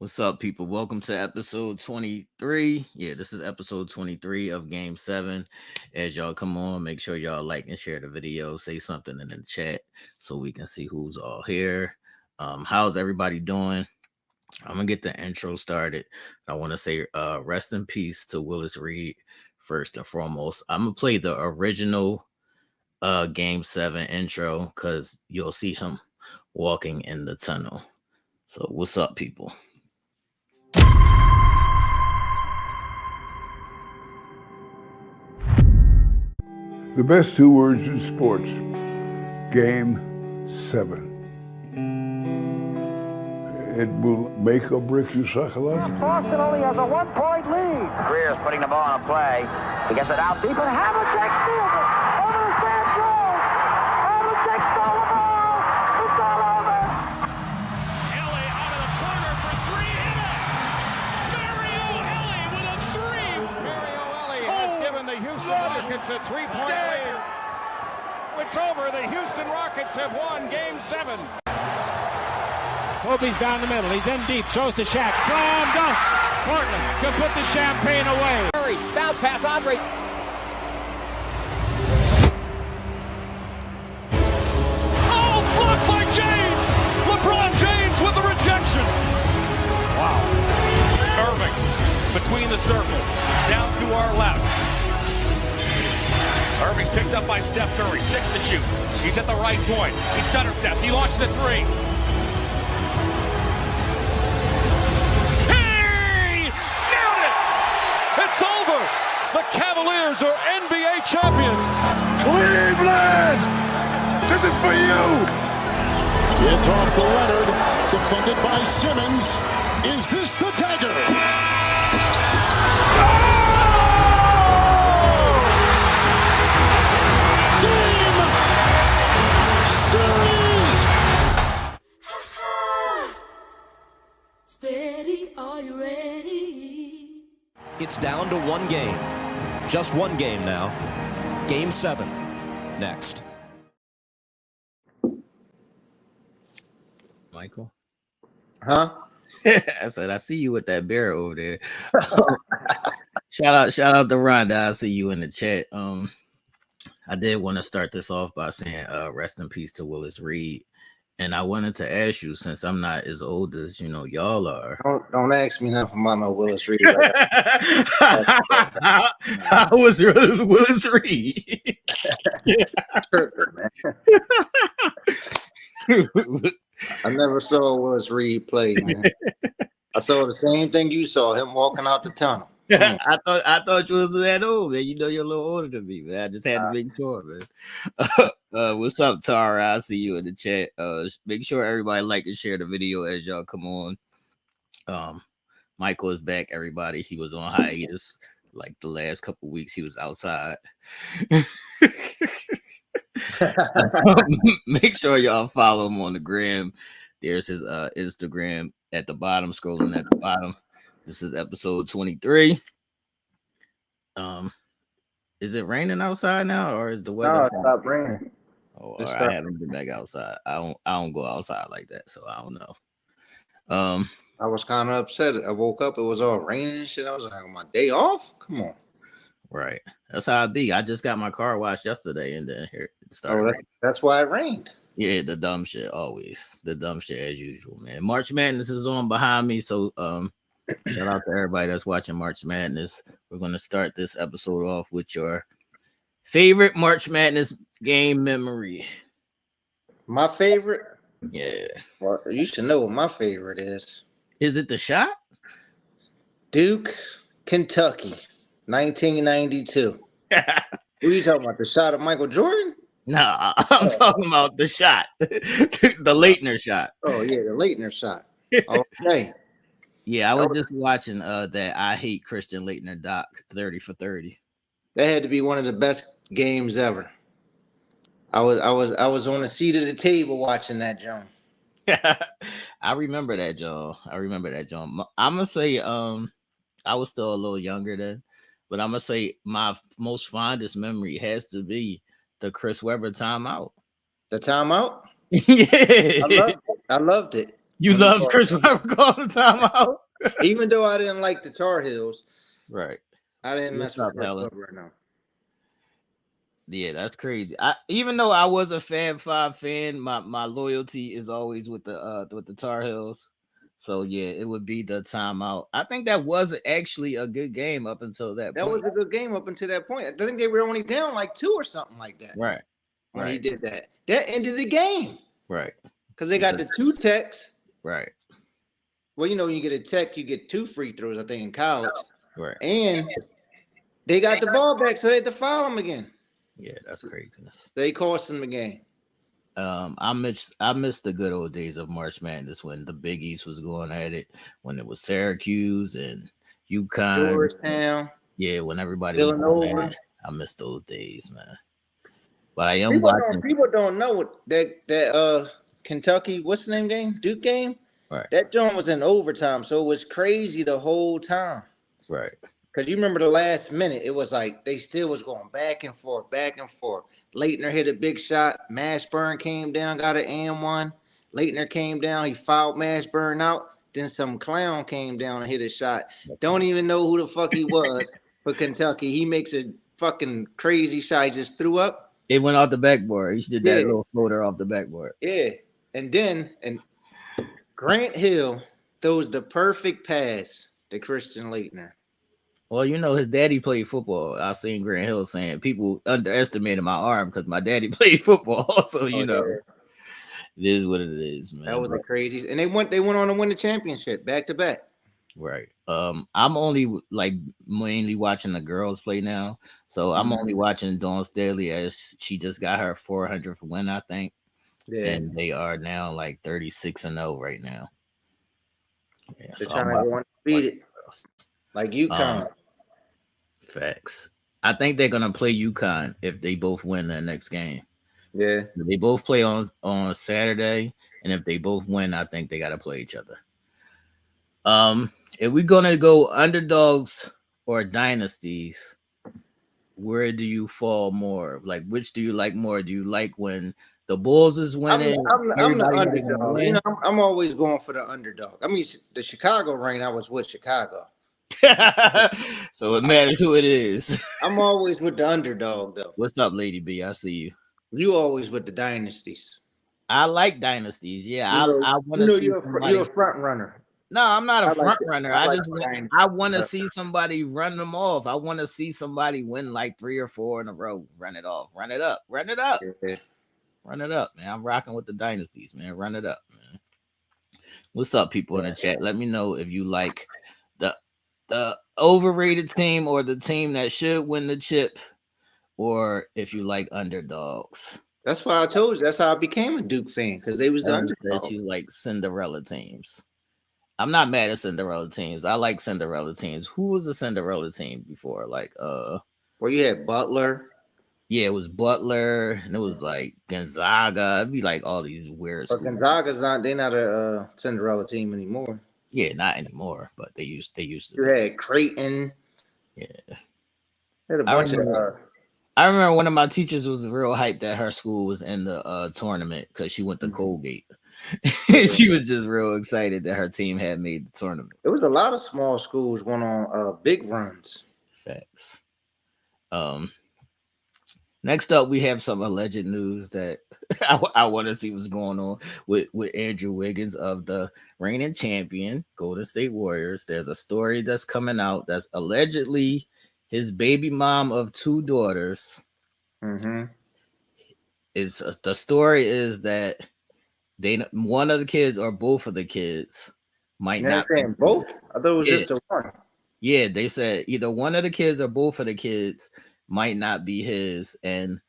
What's up, people? Welcome to episode 23. Yeah, this is episode 23 of Game 7. As y'all come on, make sure y'all like and share the video. Say something in the chat so we can see who's all here. How's everybody doing? I'm gonna get the intro started. I want to say rest in peace to Willis Reed first and foremost. I'm gonna play the original Game 7 intro because you'll see him walking in the tunnel. So what's up, people? The best two words in sports. Game 7. It will make or break you psychologically. Boston only has a 1-point lead. Greer's putting the ball on a play. He gets it out deep, and Havlicek steals it. Over the stand goes. Havlicek stole the ball. It's all over. Ellie out of the corner for three. Hit it. Mario Ellie with a three. Mario Ellie has given the Houston Rockets a 3-point lead. It's over. The Houston Rockets have won Game 7. Kobe's down the middle. He's in deep. Throws to Shaq. Slam dunk. Portland to put the champagne away. Curry, bounce pass, Andre. Oh, blocked by James. LeBron James with the rejection. Wow. Irving between the circles. Down to our left. Irving's picked up by Steph Curry. 6 to shoot. He's at the right point. He stutter steps. He launches a three. It's over. The Cavaliers are NBA champions. Cleveland! This is for you! It's off to Leonard, defended by Simmons. Is this the dagger? Game! Series! Steady, are you ready? It's down to one game. Just one game now. Game 7. Next. Michael? Huh? I said, I see you with that bear over there. shout out to Rhonda. I see you in the chat. I did want to start this off by saying rest in peace to Willis Reed. And I wanted to ask you, since I'm not as old as y'all are. Don't ask me nothing about no Willis Reed. How was Willis Reed? Perfect, man. I never saw Willis Reed play, man. I saw the same thing you saw, him walking out the tunnel. I thought you was that old, man. You're a little older than me, man. I just had to make sure, man. What's up, Tara? I see you in the chat. Make sure everybody like and share the video as y'all come on. Michael is back, everybody. He was on hiatus like the last couple weeks. He was outside. Make sure y'all follow him on the gram. There's his Instagram at the bottom, scrolling at the bottom. This is episode 23. Is it raining outside now, or is the weather? No, it stopped raining. Oh, I haven't been back outside. I don't go outside like that, so I don't know. I was kind of upset. I woke up, it was all raining and shit. I was like, my day off? Come on. Right. That's how it be. I just got my car washed yesterday, and then here it started raining. That's why it rained. Yeah, the dumb shit always. The dumb shit as usual, man. March Madness is on behind me, so shout out to everybody that's watching March Madness. We're going to start this episode off with your favorite March Madness game memory. My favorite? Yeah. Well, you should know what my favorite is. Is it the shot? Duke, Kentucky, 1992. Who are you talking about? The shot of Michael Jordan? Nah, I'm talking about the shot. The Leitner shot. Oh, yeah, the Leitner shot. Okay. Yeah, I was just watching that I Hate Christian Leitner doc 30 for 30. That had to be one of the best games ever. I was on the seat of the table watching that, John. I remember that, John. I'm gonna say I was still a little younger then, but I'm gonna say my most fondest memory has to be the Chris Webber timeout. The timeout? Yeah. I loved it. You love Chris Webber calling the timeout? Even though I didn't like the Tar Heels, Right. I didn't What's mess up, with Chris Helen? Webber right now. Yeah, that's crazy. Even though I was a Fab Five fan, my loyalty is always with the Tar Heels. So yeah, it would be the timeout. I think that was actually a good game up until that That point. was a good game up until that point. I think they were only down like 2 or something like that. Right. When he did that. That ended the game. Right. Because they got the 2 techs. Right. Well, you know, when you get a tech, you get 2 free throws, I think, in college. Right. And they got the ball back, so they had to foul him again. Yeah, that's craziness. They cost him the game. I miss the good old days of March Madness when the Big East was going at it, when it was Syracuse and UConn, Georgetown. Yeah, when everybody was going at it. I miss those days, man. But I am watching. People don't know what that Kentucky, what's the name game? Duke game? Right. That joint was in overtime, so it was crazy the whole time. Right. Because you remember the last minute, it was like they still was going back and forth, back and forth. Leitner hit a big shot. Mashburn came down, got an and-1. Leitner came down, he fouled Mashburn out. Then some clown came down and hit a shot. Don't even know who the fuck he was for Kentucky. He makes a fucking crazy shot. He just threw up. It went off the backboard. He did that little floater off the backboard. Yeah. And then Grant Hill throws the perfect pass to Christian Leitner. Well, you know, his daddy played football. I seen Grant Hill saying people underestimated my arm because my daddy played football. So, you know, it is what it is, man. That was a crazy. And they went on to win the championship back to back. Right. I'm only like mainly watching the girls play now. So I'm only watching Dawn Staley as she just got her 400th win, I think. Yeah. And they are now like 36-0 right now. Yeah, they're trying to beat it. Like UConn. Facts. I think they're gonna play UConn if they both win their next game. Yeah. So they both play on Saturday, and if they both win, I think they gotta play each other. If we're gonna go underdogs or dynasties, where do you fall more? Like, which do you like more? Do you like when the Bulls is winning? I'm the underdog. You know, I'm always going for the underdog. I mean, the Chicago reign, I was with Chicago. So it matters who it is. I'm always with the underdog, though. What's up, Lady B? I see you. You always with the dynasties. I like dynasties. Yeah, I want to see. You're a front runner. No, I'm not a front runner. I want to see somebody run them off. I want to see somebody win like 3 or 4 in a row. Run it off. Run it up. Run it up. Yeah. Run it up, man. I'm rocking with the dynasties, man. Run it up, man. What's up, people in the chat? Let me know if you like the overrated team or the team that should win the chip, or if you like underdogs. That's why I told you. That's how I became a Duke fan, because they was the underdog. You like Cinderella teams. I'm not mad at Cinderella teams. I like Cinderella teams. Who was a Cinderella team before? Like where you had Butler. Yeah, it was Butler, and it was like Gonzaga. It'd be like all these weird schools. But Gonzaga's they're not a Cinderella team anymore. Yeah, not anymore, but they used to. You had Creighton. Yeah. Had a bunch I remember one of my teachers was real hyped that her school was in the tournament because she went to Colgate. She was just real excited that her team had made the tournament. There was a lot of small schools went on big runs. Facts. Next up, we have some alleged news that I want to see what's going on with Andrew Wiggins of the reigning champion Golden State Warriors. There's a story that's coming out that's allegedly his baby mom of 2 daughters. Mm-hmm. The story is that one of the kids or both of the kids might not be both. I thought it was just the one. Yeah, they said either one of the kids or both of the kids might not be his, and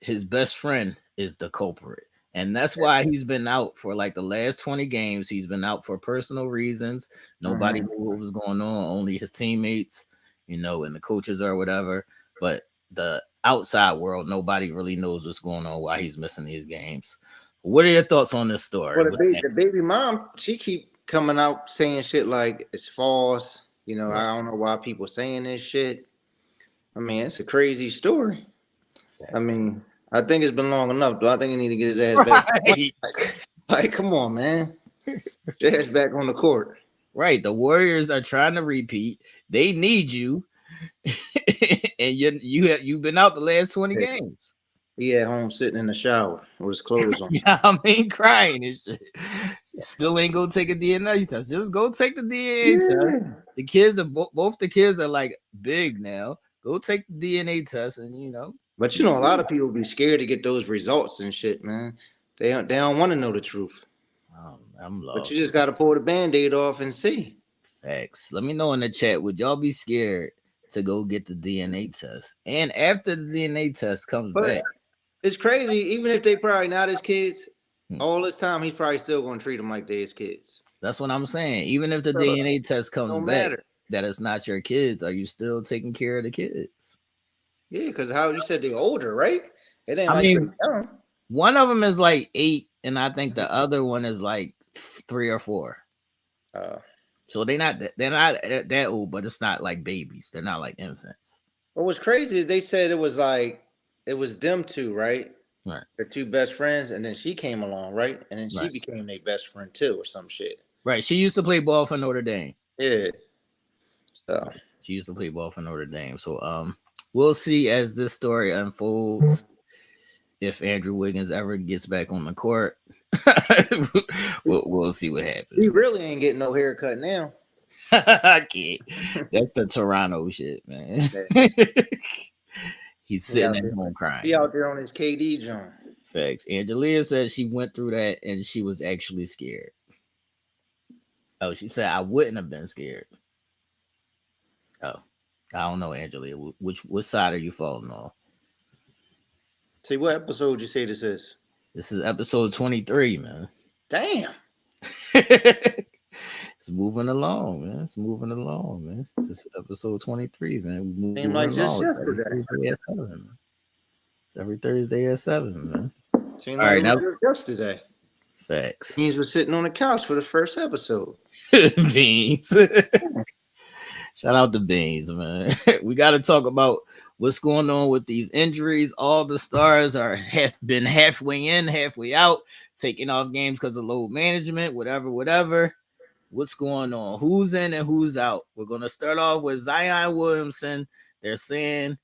his best friend is the culprit. And that's why he's been out for like the last 20 games. He's been out for personal reasons. Nobody knew what was going on, only his teammates, and the coaches or whatever. But the outside world, nobody really knows what's going on, why he's missing these games. What are your thoughts on this story? Well, the baby mom, she keep coming out saying shit like it's false. I don't know why people saying this shit. I mean, it's a crazy story. I mean, I think it's been long enough. Do I think he need to get his ass back? Like, come on, man. Jazz back on the court. Right. The Warriors are trying to repeat. They need you. And you've been out the last 20 games. He at home sitting in the shower with his clothes on. Yeah, I mean, crying and shit. Still ain't go take a DNA test. Just go take the DNA test. The kids are both the kids are like big now. Go take the DNA test, and But a lot of people be scared to get those results and shit, man. They don't want to know the truth. I'm lost. But you just got to pull the Band-Aid off and see. Facts. Let me know in the chat. Would y'all be scared to go get the DNA test? And after the DNA test comes back, it's crazy. Even if they probably not his kids, all this time he's probably still going to treat them like they're his kids. That's what I'm saying. Even if the DNA test comes back that it's not your kids, are you still taking care of the kids? Yeah, because how you said they're older, right? It ain't one of them is like 8, and I think the other one is like 3 or 4. So they're not that old, but it's not like babies. They're not like infants. What was crazy is they said it was them two, right? Right. Their 2 best friends, and then she came along, right? And then she became their best friend too, or some shit. Right. She used to play ball for Notre Dame. Yeah. So she used to play ball for Notre Dame. So we'll see as this story unfolds if Andrew Wiggins ever gets back on the court. we'll see what happens. He really ain't getting no haircut now. I can't. That's the Toronto shit, man. He's sitting at home crying. He out there on his KD joint. Facts. Angelia said she went through that and she was actually scared. Oh, she said I wouldn't have been scared. Oh, I don't know, Angelia. Which side are you falling on? See, what episode you say this is? This is episode 23, man. Damn. It's moving along, man. It's moving along, man. This is episode 23, man. Seems like just yesterday. It's every Thursday at 7, man. Seems like yesterday. Facts. Beans was sitting on the couch for the first episode. Beans. Shout out to Beans, man. We got to talk about what's going on with these injuries. All the stars have been halfway in, halfway out, taking off games because of load management, whatever. What's going on? Who's in and who's out? We're going to start off with Zion Williamson. They're saying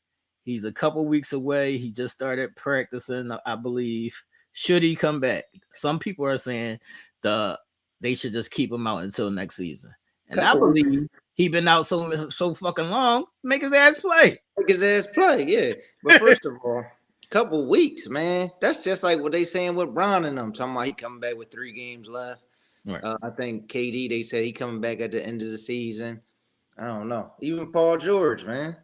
he's a couple weeks away. He just started practicing, I believe. Should he come back? Some people are saying they should just keep him out until next season. And I believe he been out so fucking long. Make his ass play. Yeah. But first of all, couple weeks, man. That's just like what they saying with Bron and them. Talking about he coming back with 3 games left. Right. I think KD, they said he coming back at the end of the season. I don't know. Even Paul George, man.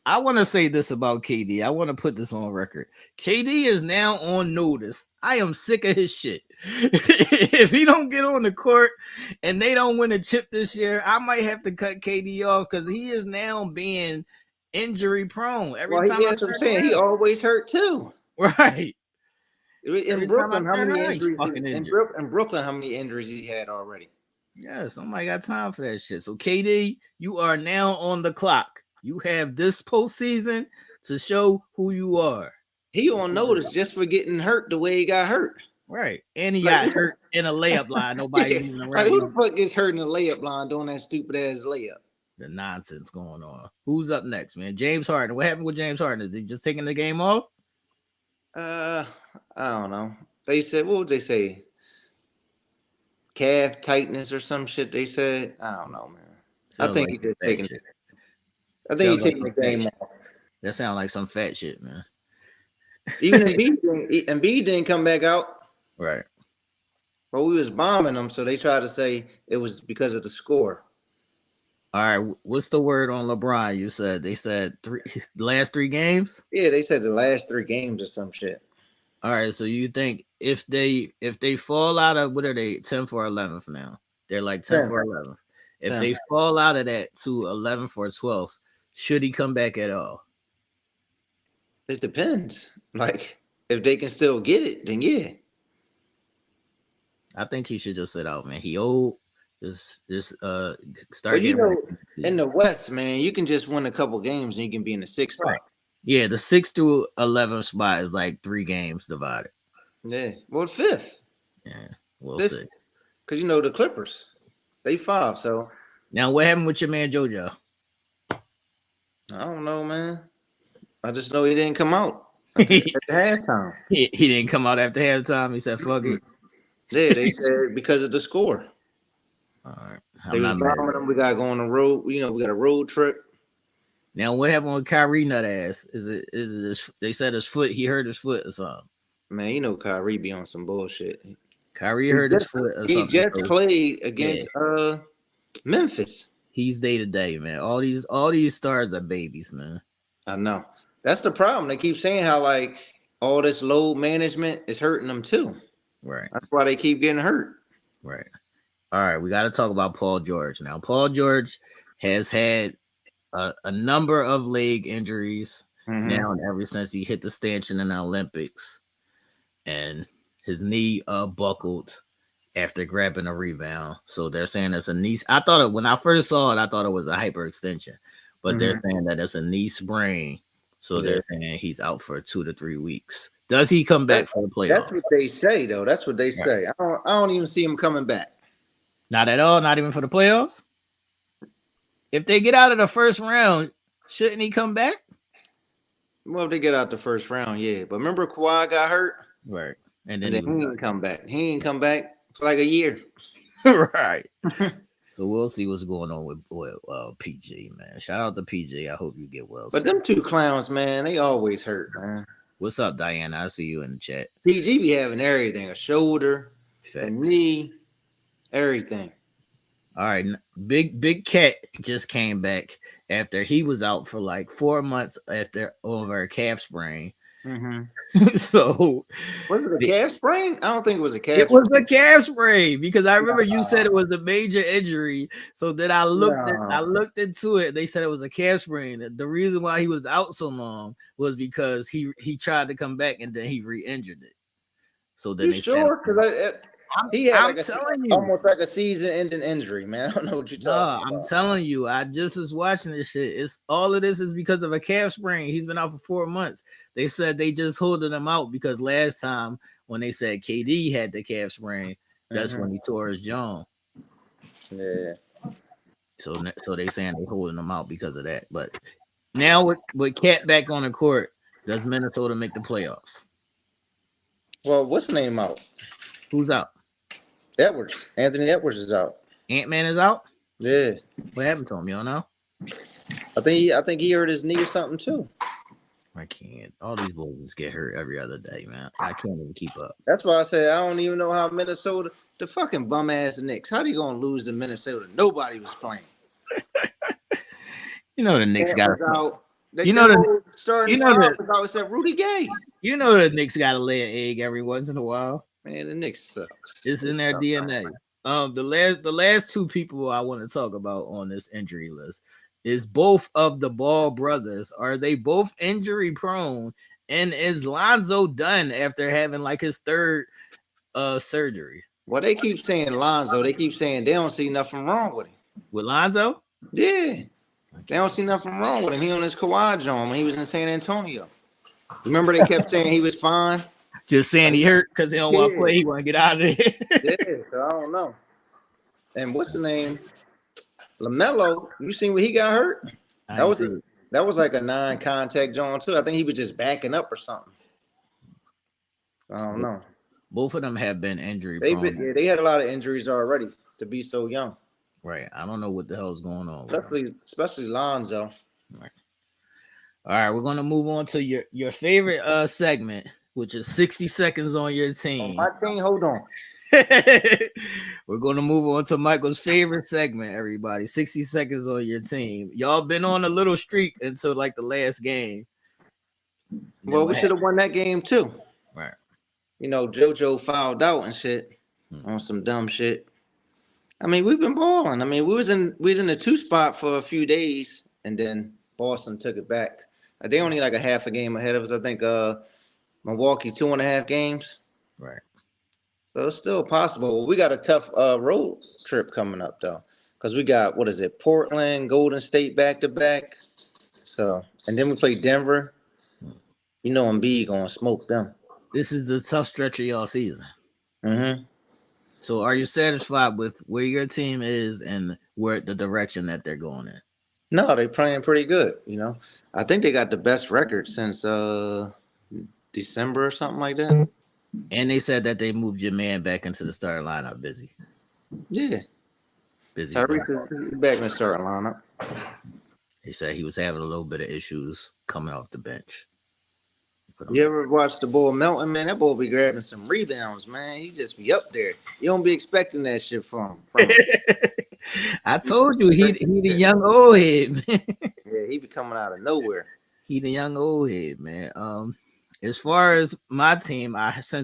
I want to say this about KD. I want to put this on record. KD is now on notice. I am sick of his shit. If he don't get on the court and they don't win a chip this year, I might have to cut KD off because he is now being injury prone. Every time I'm saying he always hurt too. Right. In Brooklyn, how many injuries? In Brooklyn, how many injuries he had already? Yeah, somebody got time for that shit. So KD, you are now on the clock. You have this postseason to show who you are. He on notice just for getting hurt the way he got hurt. Right. And he got hurt in a layup line. Nobody even around. Like, who the fuck gets hurt in a layup line doing that stupid ass layup? The nonsense going on. Who's up next, man? James Harden. What happened with James Harden? Is he just taking the game off? I don't know. They said, what would they say? Calf tightness or some shit they said. I don't know, man. I think he's just taking it. I think he's taking the game off. That sounds like some fat shit, man. Even Embiid didn't come back out. Right. But we was bombing them, so they tried to say it was because of the score. All right. What's the word on LeBron? You said they said last 3 games? Yeah, they said the last 3 games or some shit. All right. So you think if they fall out of, what are they, 10 for 11th now? They're like 10 for 11th. If 10. They fall out of that to 11 for 12th, should he come back at all? It depends. Like, if they can still get it, then yeah. I think he should just sit out, man. He old. Just start. But you know, in the West, man, you can just win a couple games and you can be in the 6th spot. Right. Yeah, the 6th through 11th spot is like 3 games divided. Yeah. Well, 5th. Yeah, we'll see. Because, you know, the Clippers, they 5. So Now, what happened with your man JoJo? I don't know, man. I just know he didn't come out at the halftime. He didn't come out after halftime. He said, "Fuck it." Yeah, they said because of the score. All right. They was bombing them. We got to go on the road. You know, we got a road trip. Now, what happened with Kyrie nut ass? Is it his, they said his foot, he hurt his foot or something. Man, you know Kyrie be on some bullshit. Kyrie hurt his foot or something. He just played against Memphis. He's day to day, man. All these stars are babies, man. I know. That's the problem. They keep saying how like all this load management is hurting them too. Right. That's why they keep getting hurt. Right. All right, we got to talk about Paul George. Now, Paul George has had a number of leg injuries now ever since he hit the stanchion in the Olympics, and his knee buckled after grabbing a rebound. So they're saying it's a knee. I thought when I first saw it, I thought it was a hyperextension, but they're saying that it's a knee sprain. So they're saying he's out for 2 to 3 weeks. Does he come back for the playoffs? That's what they say, though. That's what they say. I don't even see him coming back. Not at all. Not even for the playoffs. If they get out of the first round, shouldn't he come back? Well, if they get out the first round, yeah. But remember Kawhi got hurt? Right. And then he didn't come back. He ain't come back for like a year. Right. So we'll see what's going on with PG, man. Shout out to PG. I hope you get well. But them two clowns, man, they always hurt, man. What's up, Diana? I see you in the chat. PG be having everything, a shoulder, a knee, everything. All right, Big Cat just came back after he was out for like 4 months over a calf sprain. So was it a calf sprain? I don't think it was a calf. It was a calf sprain because I remember you said it was a major injury. So then I looked into it. They said it was a calf sprain. The reason why he was out so long was because he tried to come back and then he re-injured it. So then they sure? Because he had almost like a season-ending injury, man. I don't know what you're talking about. I'm telling you, I just was watching this shit. It's all of this is because of a calf sprain. He's been out for 4 months. They said they just holding him out because last time when they said KD had the calf sprain, that's when he tore his jaw. Yeah. So they saying they holding him out because of that. But now with Cat back on the court, does Minnesota make the playoffs? Well, what's the name out? Who's out? Edwards. Anthony Edwards is out. Ant-Man is out? Yeah. What happened to him? You don't know? I think he hurt his knee or something too. I can't. All these boys get hurt every other day, man. I can't even keep up. That's why I said I don't even know how Minnesota, the fucking bum ass Knicks, how they gonna lose to Minnesota? Nobody was playing. You know the Knicks got out. You know Rudy Gay. You know the Knicks got to lay an egg every once in a while. Man, the Knicks sucks. It's in their DNA. The last two people I want to talk about on this injury list is both of the Ball brothers. Are they both injury prone? And is Lonzo done after having like his third surgery? Well, they keep saying Lonzo. They keep saying they don't see nothing wrong with him. With Lonzo? Yeah. They don't see nothing wrong with him. He on his Kawhi John when he was in San Antonio. Remember they kept saying he was fine? Just saying he hurt because he don't want to play. He want to get out of there. Yeah, so I don't know. And what's the name? LaMelo. You seen when he got hurt? That was like a non-contact John too. I think he was just backing up or something. I don't know. Both of them have been injury prone. They had a lot of injuries already to be so young. Right. I don't know what the hell is going on. Especially Lonzo. Right. All right, we're gonna move on to your favorite segment, which is 60 seconds on your team. My team, hold on. We're gonna move on to Michael's favorite segment, everybody. 60 seconds on your team. Y'all been on a little streak until like the last game. Well, we should have won that game too. Right. You know, JoJo fouled out and shit on some dumb shit. I mean, we've been balling. I mean, we was in the 2 spot for a few days, and then Boston took it back. They only like a half a game ahead of us. I think Milwaukee 2.5 games. Right. So it's still possible. We got a tough road trip coming up though, because we got Portland, Golden State back to back. So and then we play Denver. You know, Embiid gonna smoke them. This is a tough stretch of y'all season. So are you satisfied with where your team is and where the direction that they're going in? No, they playing pretty good. I think they got the best record since December or something like that. And they said that they moved your man back into the starting lineup, Busy. Yeah, Busy's been. Tyreek is back in the starting lineup. He said he was having a little bit of issues coming off the bench. You ever watch the boy Melton, man? That boy be grabbing some rebounds, man. He just be up there. You don't be expecting that shit from him. I told you he the young old head, man. Yeah, he be coming out of nowhere. He the young old head, man. As far as my team, because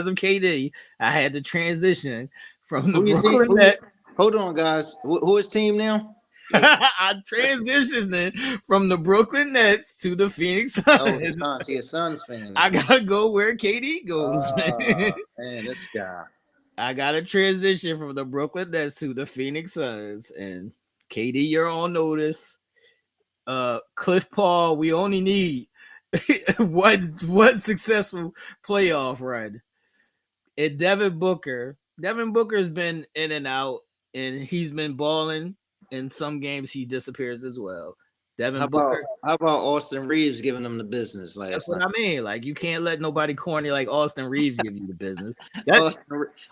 of KD, I had to transition from the Brooklyn Nets. Hold on, guys. Who is team now? I transitioned from the Brooklyn Nets to the Phoenix Suns. Oh, his Suns. He a Suns fan. I gotta go where KD goes, man. Man, this guy. I gotta transition from the Brooklyn Nets to the Phoenix Suns, and KD, you're on notice. Cliff Paul, we only need one successful playoff run. And Devin Booker has been in and out, and he's been balling. In some games, he disappears as well. How about Austin Reeves giving them the business last night? That's what I mean. Like, you can't let nobody corny like Austin Reeves give you the business.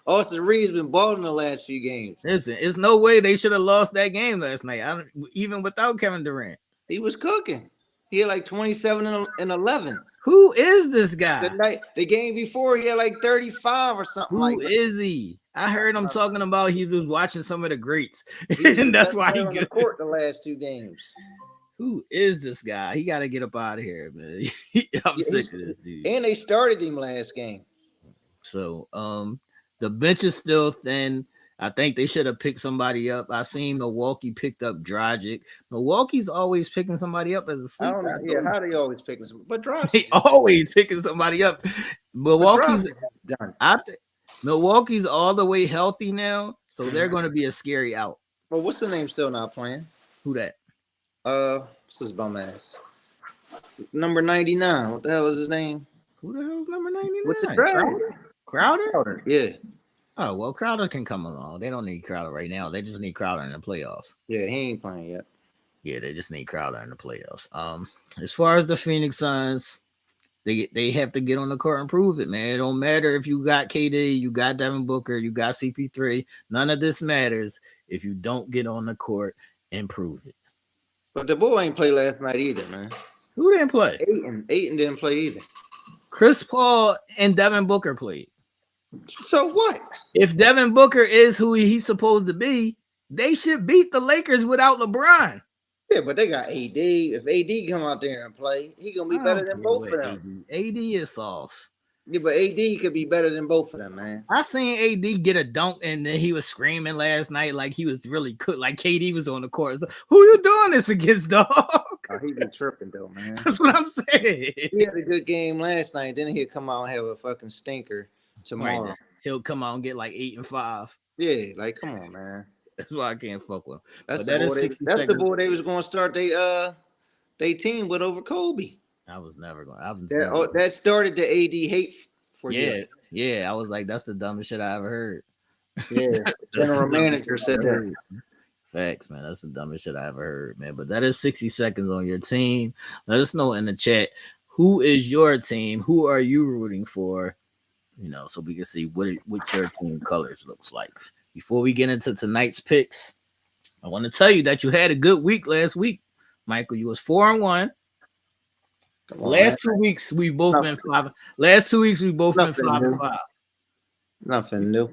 Austin Reeves been balling the last few games. Listen, it's no way they should have lost that game last night. Even without Kevin Durant. He was cooking. He had like 27 and 11. Who is this guy? The game before, he had like 35 or something like that. Who is he? I heard him talking about he was watching some of the greats. And that's why he got court the last two games. Who is this guy? He got to get up out of here, man. I'm sick of this dude. And they started him last game. So, the bench is still thin. I think they should have picked somebody up. I seen Milwaukee picked up Dragic. Milwaukee's always picking somebody up as a sleeper. I don't know. Yeah, how they always picking somebody? But Dragic. They always picking somebody up. Milwaukee's done. Milwaukee's all the way healthy now, so they're going to be a scary out. Well, what's the name still not playing? Who that? What's his bum ass? Number 99. What the hell is his name? Who the hell is number 99? With the Crowder? Yeah. Oh, well, Crowder can come along. They don't need Crowder right now. They just need Crowder in the playoffs. Yeah, he ain't playing yet. Yeah, they just need Crowder in the playoffs. As far as the Phoenix Suns, they have to get on the court and prove it, man. It don't matter if you got KD, you got Devin Booker, you got CP3. None of this matters if you don't get on the court and prove it. But the boy ain't play last night either, man. Who didn't play? Ayton didn't play either. Chris Paul and Devin Booker played. So what? If Devin Booker is who he's supposed to be, they should beat the Lakers without LeBron. Yeah, but they got AD. If AD come out there and play, he gonna be better than both of them. AD is soft. Yeah, but AD could be better than both of them, man. I seen AD get a dunk, and then he was screaming last night like he was really cooked, like KD was on the court. So, who you doing this against, dog? Oh, he be tripping though, man. That's what I'm saying. He had a good game last night. Then he'll come out and have a fucking stinker tomorrow. Right. He'll come out and get like 8 and 5. Yeah, like come on, man. That's why I can't fuck with him. That's the boy they was going to start they team with over Kobe. I was never going. That started the AD hate for you. Yeah. I was like, that's the dumbest shit I ever heard. Yeah, general manager said that. Facts, man. That's the dumbest shit I ever heard, man. But that is 60 seconds on your team. Let us know in the chat, who is your team? Who are you rooting for? So we can see what your team colors looks like. Before we get into tonight's picks, I want to tell you that you had a good week last week, Michael. You was 4-1. Last 2 weeks we both been 5. Last 2 weeks we both been 5-5. Nothing new.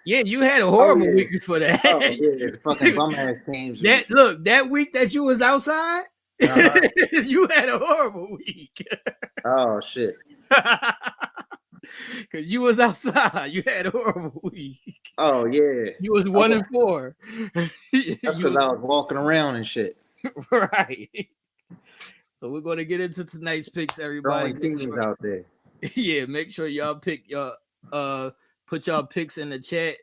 You had a horrible week before that. Oh, yeah, fucking bum ass teams. That week that you was outside, you had a horrible week. Oh shit. Cause you was outside, you had a horrible week. Oh yeah, you was 1-4. That's because I was walking around and shit. Right. So we're gonna get into tonight's picks, everybody. Out there. Yeah, make sure y'all pick your put y'all picks in the chat,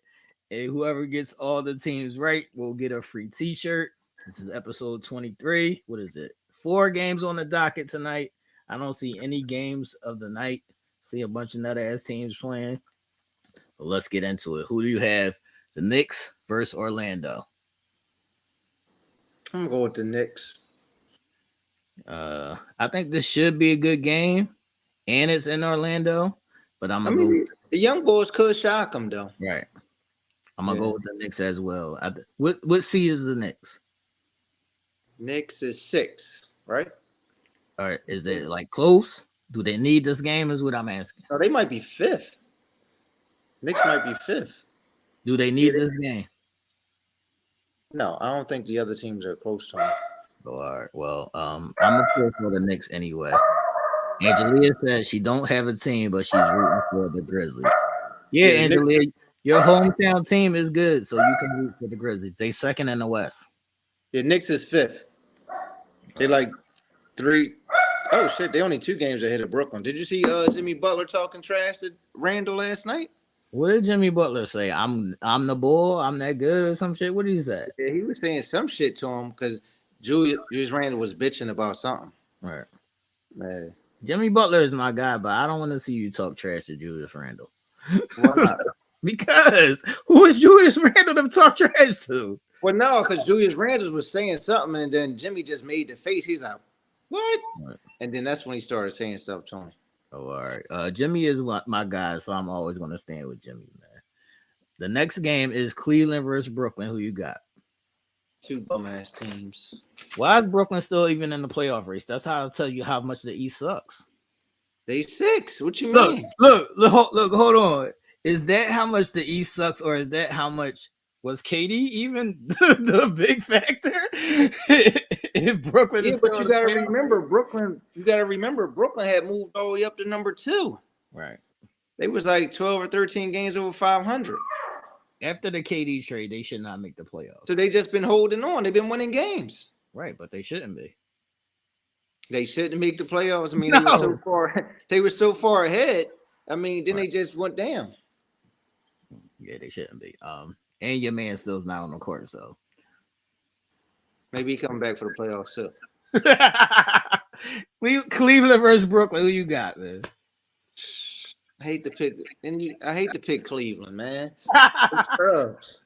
and whoever gets all the teams right will get a free t-shirt. This is episode 23. What is it? 4 games on the docket tonight. I don't see any games of the night. See a bunch of nut ass teams playing. But let's get into it. Who do you have? The Knicks versus Orlando. I'm gonna go with the Knicks. I think this should be a good game, and it's in Orlando. But I'm gonna go. The young boys could shock them though. Right. I'm gonna go with the Knicks as well. What seed is the Knicks? Knicks is 6, right? All right. Is it like close? Do they need this game? Is what I'm asking. No, they might be 5th. Knicks might be 5th. Do they need this game? No, I don't think the other teams are close to them. All right. Well, I'm gonna pull for the Knicks anyway. Angelia said she don't have a team, but she's rooting for the Grizzlies. Yeah, Angelia, your hometown team is good, so you can root for the Grizzlies. They second in the West. Yeah, Knicks is 5th. They like 3. Oh shit! They only 2 games ahead of Brooklyn. Did you see Jimmy Butler talking trash to Randall last night? What did Jimmy Butler say? I'm the bull. I'm that good or some shit. What did he say? Yeah, he was saying some shit to him because Julius Randle was bitching about something. Right. Man. Jimmy Butler is my guy, but I don't want to see you talk trash to Julius Randle. Why not? Because who is Julius Randle to talk trash to? Well, no, because Julius Randle was saying something, and then Jimmy just made the face. He's like, "What?" Right. And then that's when he started saying stuff to him. Oh, all right. Jimmy is my guy, so I'm always going to stand with Jimmy, man. The next game is Cleveland versus Brooklyn. Who you got? 2 bum-ass teams. Why is Brooklyn still even in the playoff race? That's how I'll tell you how much the East sucks. They 6. What you mean? Look, hold on. Is that how much the East sucks, or is that how much was KD even the big factor in Brooklyn? Yeah, but you gotta remember Brooklyn. You gotta remember Brooklyn had moved all the way up to number 2. Right. They was like 12 or 13 games over 500. After the KD trade, they should not make the playoffs. So they just been holding on. They've been winning games. Right, but they shouldn't be. They shouldn't make the playoffs. I mean, No. they were so far ahead. I mean, then they just went down. Yeah, they shouldn't be. And your man still's not on the court, so maybe he coming back for the playoffs too. Cleveland versus Brooklyn. Who you got, man? I hate to pick Cleveland, man.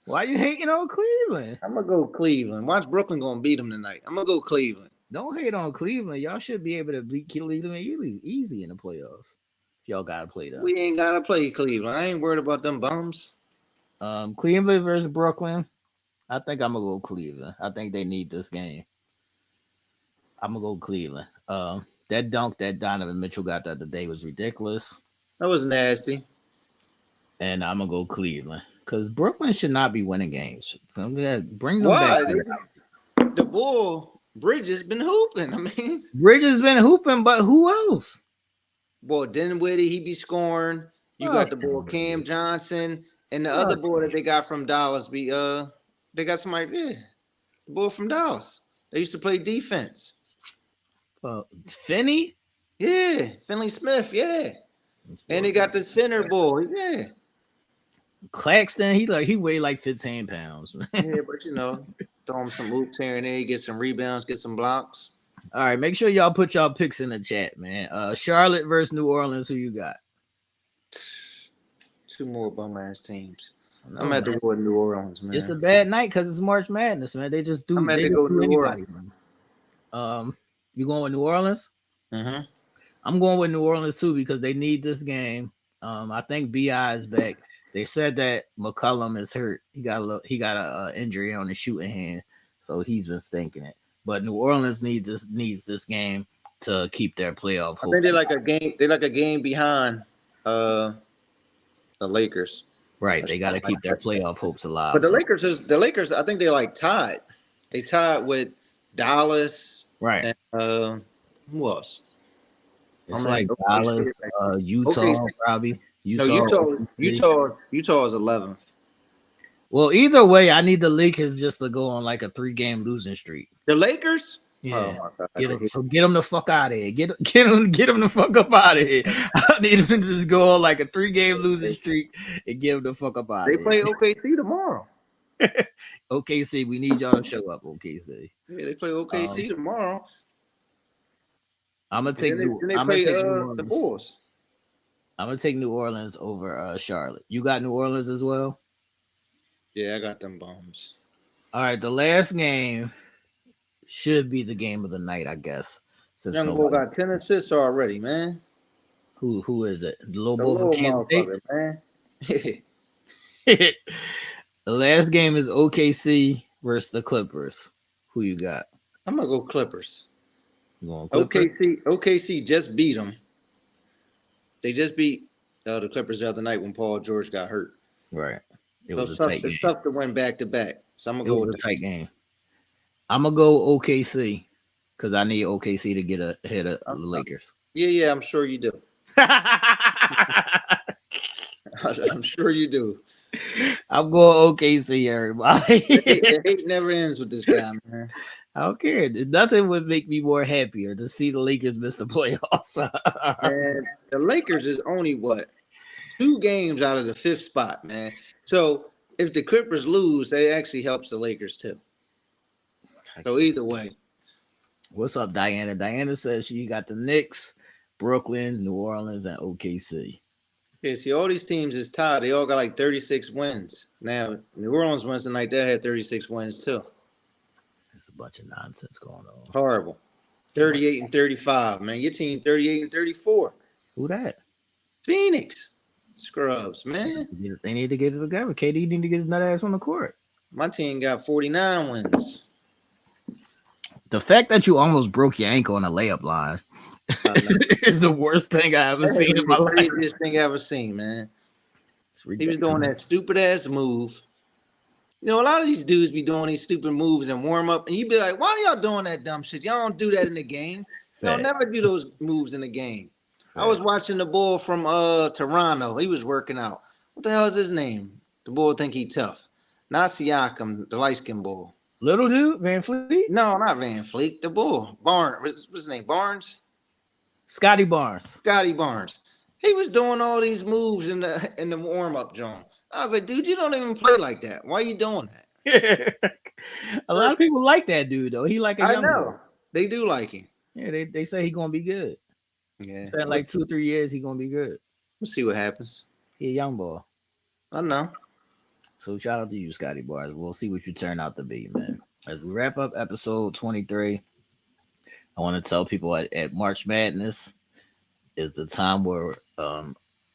Why you hating on Cleveland? I'm gonna go Cleveland. Watch Brooklyn gonna beat them tonight. I'm gonna go Cleveland. Don't hate on Cleveland. Y'all should be able to beat Cleveland easy in the playoffs. If y'all gotta play them. We ain't gotta play Cleveland. I ain't worried about them bums. Cleveland versus Brooklyn. I think I'm gonna go Cleveland. I think they need this game. I'm gonna go Cleveland. That dunk that Donovan Mitchell got the other day was ridiculous. That was nasty. And I'm gonna go Cleveland because Brooklyn should not be winning games. Bring them Why? back. The Bull Bridges been hooping. I mean, Bridges been hooping, but who else? Boy, Dinwiddie, he be scoring. You got the boy Cam Johnson and the other boy that they got from Dallas. They got somebody. Yeah, the boy from Dallas. They used to play defense. Finney? Yeah, Finley Smith. Yeah. And they got the center boy, yeah. Claxton, he weighed like 15 pounds. Yeah, but throw him some hoops here and there, get some rebounds, get some blocks. All right, make sure y'all put y'all picks in the chat, man. Charlotte versus New Orleans, who you got? 2 more bum-ass teams. I'm at the go with New Orleans, man. It's a bad night because it's March Madness, man. They just do. I'm at they to go do New anybody, man. You going with New Orleans? Mm-hmm. I'm going with New Orleans too because they need this game. I think BI is back. They said that McCollum is hurt. He got a injury on his shooting hand, so he's been stinking it. But New Orleans needs this game to keep their playoff hopes. I think they're like a game behind the Lakers. Right, they got to keep their playoff hopes alive. But the Lakers. I think they're like tied. They tied with Dallas. Right. And, who else? It's like Dallas, Utah, probably. Utah is 11th. Well, either way, I need the Lakers just to go on like a 3-game losing streak. The Lakers? Yeah. Get them the fuck out of here. Get them the fuck up out of here. I need them to just go on like a 3-game losing streak and get them the fuck up out of here. They play OKC tomorrow. OKC, we need y'all to show up, OKC. Yeah, they play OKC tomorrow. I'm gonna take the Bulls. I'm gonna take New Orleans over Charlotte. You got New Orleans as well? Yeah, I got them bombs. All right, the last game should be the game of the night, I guess. Since Young boy got 10 assists already, man. Who is it? The little The boy from little Kansas State? motherfucker, man. The last game is OKC versus the Clippers. Who you got? I'm gonna go Clippers. You going Clippers? OKC just beat them. They just beat the Clippers the other night when Paul George got hurt. Right. It So was a tight game. It's tough to win back to back. So I'm gonna It go was with a tight game. I'm gonna go OKC because I need OKC to get ahead of the Lakers. Yeah, I'm sure you do. I'm sure you do. I'm going OKC, everybody. The hate never ends with this guy, man. I don't care. Nothing would make me more happier to see the Lakers miss the playoffs. And the Lakers is only 2 games out of the 5th spot, man. So if the Clippers lose, that actually helps the Lakers too. So either way. What's up, Diana? Diana says she got the Knicks, Brooklyn, New Orleans, and OKC. Yeah, see, all these teams is tied. They all got like 36 wins. Now, New Orleans Wednesday night, they had 36 wins too. It's a bunch of nonsense going on. Horrible. 38 and 35, man. Your team 38 and 34. Who that? Phoenix. Scrubs, man. They need to get it together. KD need to get his nut ass on the court. My team got 49 wins. The fact that you almost broke your ankle on a layup line is the worst thing I ever seen in my life. The craziest thing I ever seen, man. He was doing that stupid ass move. You know, a lot of these dudes be doing these stupid moves and warm up, and you be like, why are y'all doing that dumb shit? Y'all don't do that in the game. Y'all never do those moves in the game. I was watching the boy from Toronto. He was working out. What the hell is his name? The boy think he tough. Not Siakam, the light-skinned boy. Little dude, Van Fleet? No, not Van Fleet. The boy. Barnes. What's his name? Barnes? Scotty Barnes. Scotty Barnes. He was doing all these moves in the warm-up, John. I was like, dude, you don't even play like that. Why are you doing that? A lot of people like that dude, though. He like a young boy. They do like him. Yeah, they say he's gonna be good. Yeah. Said like 2 or 3 years he's gonna be good. We'll see what happens. He a young boy. I know. So shout out to you, Scotty Barnes. We'll see what you turn out to be, man. As we wrap up episode 23, I want to tell people at March Madness is the time where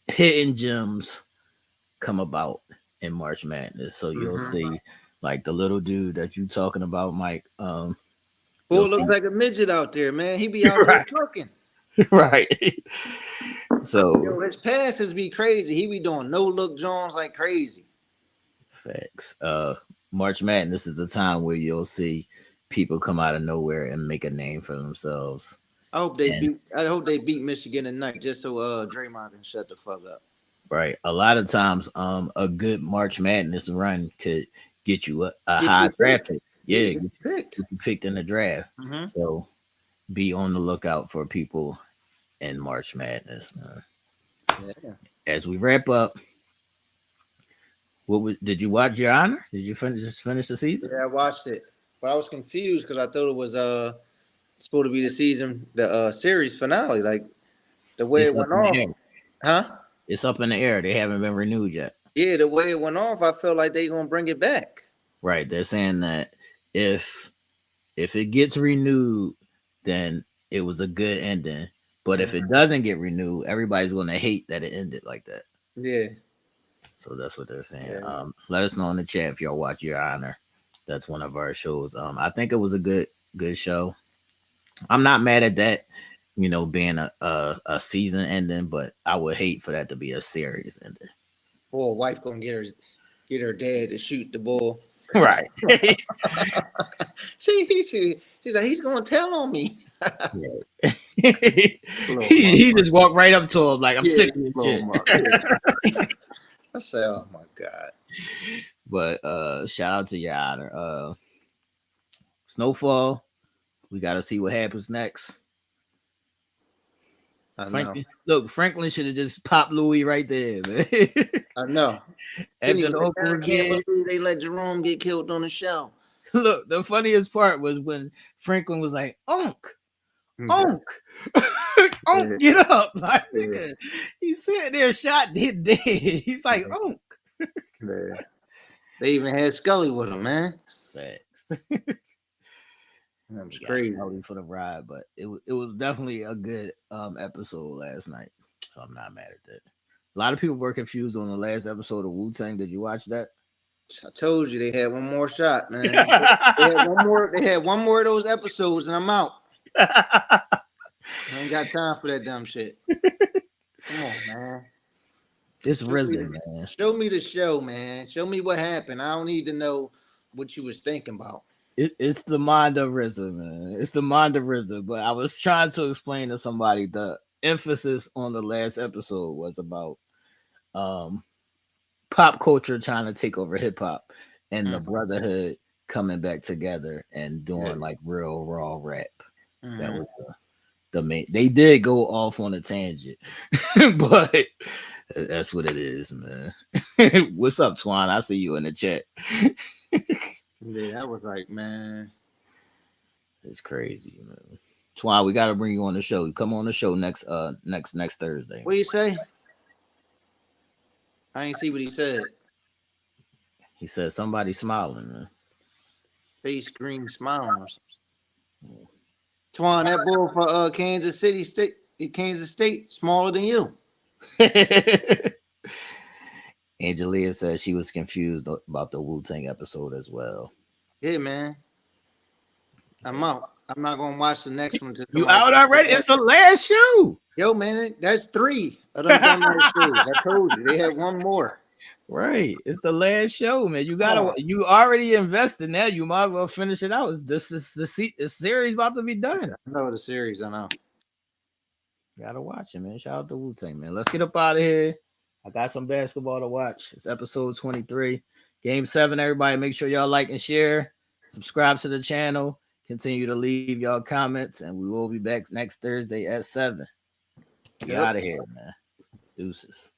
hidden gems come about in March Madness. So you'll see like the little dude that you talking about, Mike. Boy looks like a midget out there, man. He be out there cooking. Right. So his passes be crazy. He be doing no look Jones like crazy. Facts. March Madness is the time where you'll see people come out of nowhere and make a name for themselves. I hope they beat Michigan tonight just so Draymond can shut the fuck up. Right. A lot of times a good March Madness run could get you a high draft pick. Yeah, get you picked in the draft. So be on the lookout for people in March Madness, man. Yeah. As we wrap up, did you watch Your Honor? Did you finish the season? Yeah, I watched it, but I was confused because I thought it was supposed to be the series finale, like the way it went off. Huh? It's up in the air. They haven't been renewed yet. Yeah, the way it went off, I felt like they're gonna bring it back. Right. They're saying that if it gets renewed, then it was a good ending. But if it doesn't get renewed, everybody's gonna hate that it ended like that. Yeah. So that's what they're saying. Yeah. Let us know in the chat if y'all watch Your Honor. That's one of our shows. I think it was a good show. I'm not mad at that, being a season ending, but I would hate for that to be a series ending. Boy, wife gonna get her dad to shoot the ball. Right. She's like, he's gonna tell on me. he just walked right up to him like, I'm sick of this shit. I said, oh my God. But shout out to Your Honor. Snowfall. We got to see what happens next. Franklin should have just popped Louis right there, man. I know. I can't believe they let Jerome get killed on the show. Look, the funniest part was when Franklin was like, Onk. don't get up. Like, nigga, he's sitting there shot dead. He's like, oh. Man. They even had Scully with him, man. Facts. That was crazy. Scully for the ride, but it was definitely a good episode last night. So I'm not mad at that. A lot of people were confused on the last episode of Wu-Tang. Did you watch that? I told you they had one more shot, man. They had one more of those episodes, and I'm out. I ain't got time for that dumb shit. Come on, man. It's RZA, man. Show me the show, man. Show me what happened. I don't need to know what you was thinking about. It's the mind of RZA, man. It's the mind of RZA. But I was trying to explain to somebody the emphasis on the last episode was about pop culture trying to take over hip hop and the brotherhood coming back together and doing like real raw rap. That was the main. They did go off on a tangent, but that's what it is, man. What's up, Twan? I see you in the chat. Yeah, I was like, man, it's crazy, man. Twan, we got to bring you on the show. Come on the show next Thursday. What do you say? I ain't see what he said. He said somebody smiling, man. Face green smiling or something. Twan, that ball for Kansas State, smaller than you. Angelia said she was confused about the Wu-Tang episode as well. Yeah, man. I'm out. I'm not gonna watch the next one. You out already? It's the last show. Yo, man, that's 3 of them dumbass shows. I told you they had one more. Right, it's the last show, man. You gotta, you already invested now. You might as well finish it out. The series about to be done. I know the series. I know. Gotta watch it, man. Shout out to Wu-Tang, man. Let's get up out of here. I got some basketball to watch. It's episode 23, Game 7. Everybody, make sure y'all like and share. Subscribe to the channel. Continue to leave y'all comments, and we will be back next Thursday at 7. Get out of here, man. Deuces.